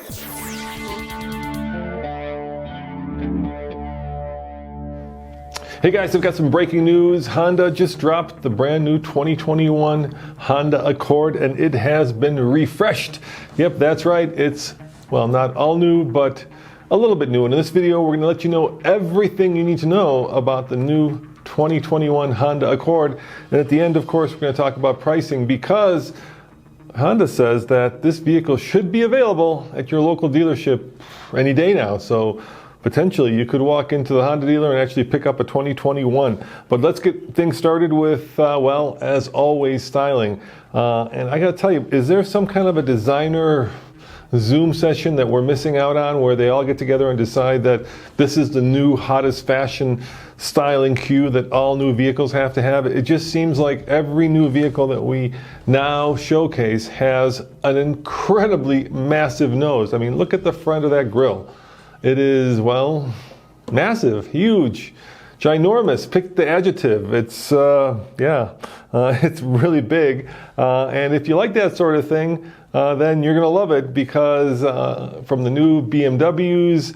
Hey guys, I've got some breaking news. Honda just dropped the brand new 2021 Honda Accord and it has been refreshed. Yep, that's right. It's, well, not all new, but a little bit new. And in this video, we're going to let you know everything you need to know about the new 2021 Honda Accord. And at the end, of course, we're going to talk about pricing because Honda says that this vehicle should be available at your local dealership any day now. So potentially you could walk into the Honda dealer and actually pick up a 2021. But let's get things started with, well, as always, styling. And I got to tell you, is there some kind of a designer Zoom session that we're missing out on where they all get together and decide that this is the new hottest fashion styling cue that all new vehicles have to have? It just seems like every new vehicle that we now showcase has an incredibly massive nose. I mean, look at the front of that grille. It is, well, massive, huge, ginormous. Pick the adjective. It's, it's really big. And if you like that sort of thing, then you're going to love it because from the new BMWs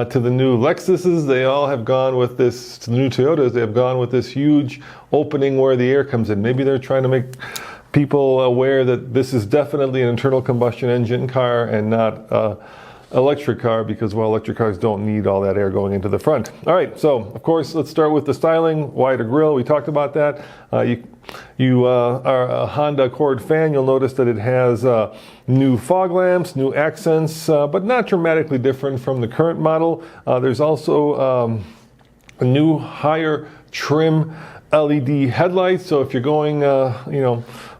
to the new Lexuses, they all have gone with this, to the new Toyotas, they have gone with this huge opening where the air comes in. Maybe they're trying to make people aware that this is definitely an internal combustion engine car and not electric car because, well, electric cars don't need all that air going into the front. All right, so of course, let's start with the styling. Wider grille, we talked about that. You are a Honda Accord fan, you'll notice that it has new fog lamps, new accents, but not dramatically different from the current model. There's also a new higher trim LED headlights. So if you're going,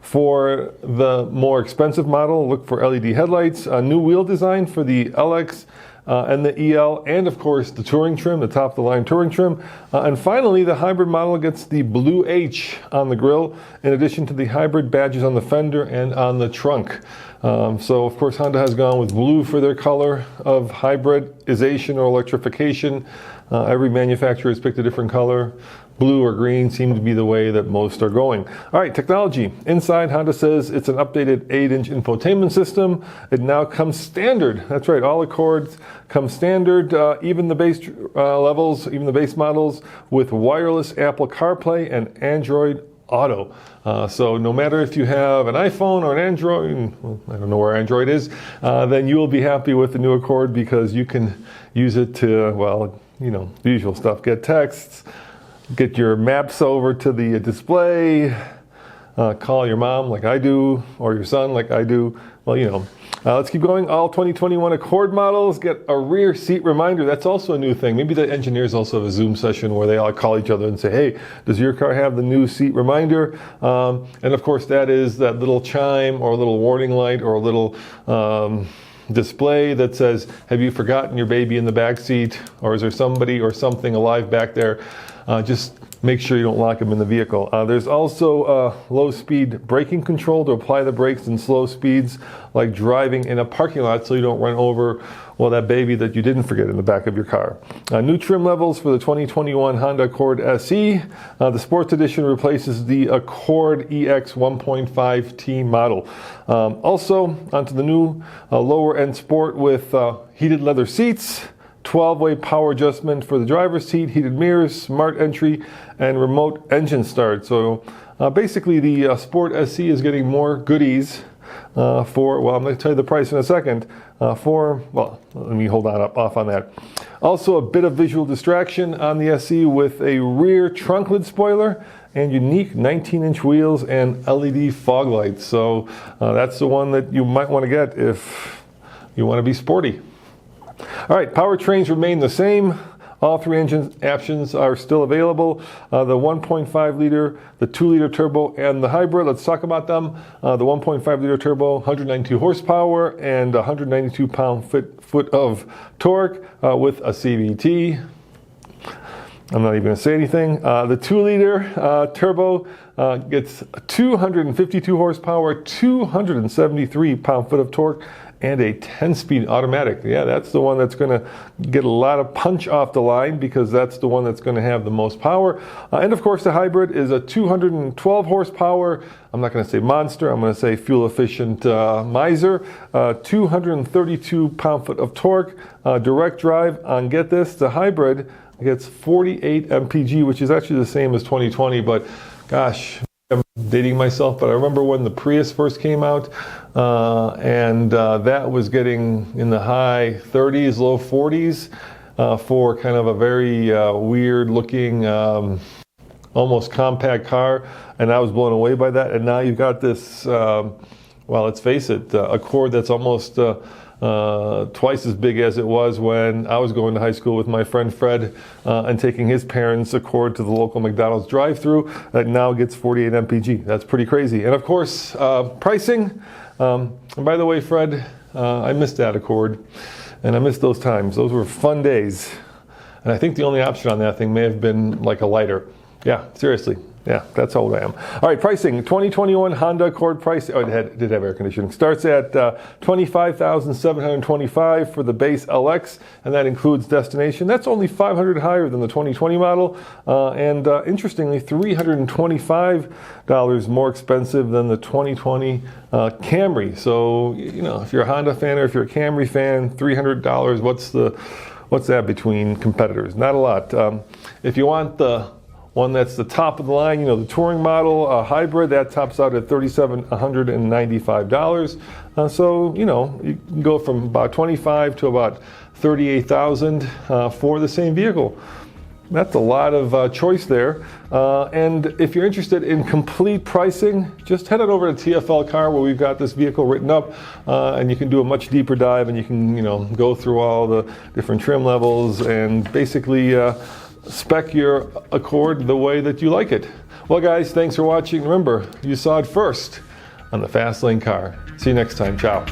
for the more expensive model, look for LED headlights. A new wheel design for the LX and the EL, and of course the touring trim, the top of the line touring trim. And finally, the hybrid model gets the blue H on the grille, in addition to the hybrid badges on the fender and on the trunk. So of course Honda has gone with blue for their color of hybridization or electrification. Every manufacturer has picked a different color. Blue or green seem to be the way that most are going. All right, technology. Inside, Honda says it's an updated 8-inch infotainment system. It now comes standard. That's right, all Accords come standard, even the base levels, even the base models with wireless Apple CarPlay and Android Auto. So no matter if you have an iPhone or an Android, well, I don't know where Android is, then you will be happy with the new Accord because you can use it to, well, the usual stuff. Get texts, get your maps over to the display, call your mom like I do, or your son like I do. Well, let's keep going. All 2021 Accord models get a rear seat reminder. That's also a new thing. Maybe the engineers also have a Zoom session where they all call each other and say, hey, does your car have the new seat reminder? And of course, that is that little chime or a little warning light or a little display that says, have you forgotten your baby in the back seat? Or is there somebody or something alive back there? Just make sure you don't lock them in the vehicle. There's also low-speed braking control to apply the brakes in slow speeds, like driving in a parking lot so you don't run over, well, that baby that you didn't forget in the back of your car. New trim levels for the 2021 Honda Accord SE. The Sports Edition replaces the Accord EX 1.5T model. Also, onto the new lower-end Sport with heated leather seats, 12-way power adjustment for the driver's seat, heated mirrors, smart entry, and remote engine start. So basically the Sport SE is getting more goodies for, well, I'm going to tell you the price in a second, well, let me hold on off on that. Also a bit of visual distraction on the SE with a rear trunk lid spoiler and unique 19-inch wheels and LED fog lights. So that's the one that you might want to get if you want to be sporty. All right, powertrains remain the same. All three engine options are still available. The 1.5 liter, the 2 liter turbo, and the hybrid. Let's talk about them. The 1.5 liter turbo, 192 horsepower and 192 pound-foot of torque with a CVT. I'm not even going to say anything. The 2 liter turbo gets 252 horsepower, 273 pound-foot of torque, and a 10-speed automatic. Yeah, that's the one that's going to get a lot of punch off the line because that's the one that's going to have the most power. And of course, the hybrid is a 212 horsepower. I'm not going to say monster. I'm going to say fuel-efficient miser. 232 pound-foot of torque, direct drive. On get this, the hybrid gets 48 mpg, which is actually the same as 2020. But gosh, I'm dating myself, but I remember when the Prius first came out, and that was getting in the high 30s, low 40s for kind of a very weird looking, almost compact car, and I was blown away by that. And now you've got this, well, let's face it, Accord that's almost twice as big as it was when I was going to high school with my friend Fred and taking his parents' Accord to the local McDonald's drive-thru. That now gets 48 mpg. That's pretty crazy. And of course, pricing. And by the way, Fred, I missed that Accord, and I missed those times. Those were fun days. And I think the only option on that thing may have been like a lighter. Yeah, seriously. Yeah, that's how old I am. All right, pricing. 2021 Honda Accord price. Oh, it did have air conditioning. Starts at $25,725 for the base LX, and that includes destination. That's only $500 higher than the 2020 model, and interestingly, $325 more expensive than the 2020 Camry. So, you know, if you're a Honda fan or if you're a Camry fan, $300. What's that between competitors? Not a lot. If you want the one that's the top of the line, you know, the touring model, hybrid, that tops out at $3,795. So, you know, you can go from about $25,000 to about $38,000 for the same vehicle. That's a lot of choice there. And if you're interested in complete pricing, just head on over to TFL Car, where we've got this vehicle written up, and you can do a much deeper dive, and you can, you know, go through all the different trim levels and basically spec your Accord the way that you like it. Well, guys, thanks for watching. Remember, you saw it first on the Fast Lane Car. See you next time. Ciao.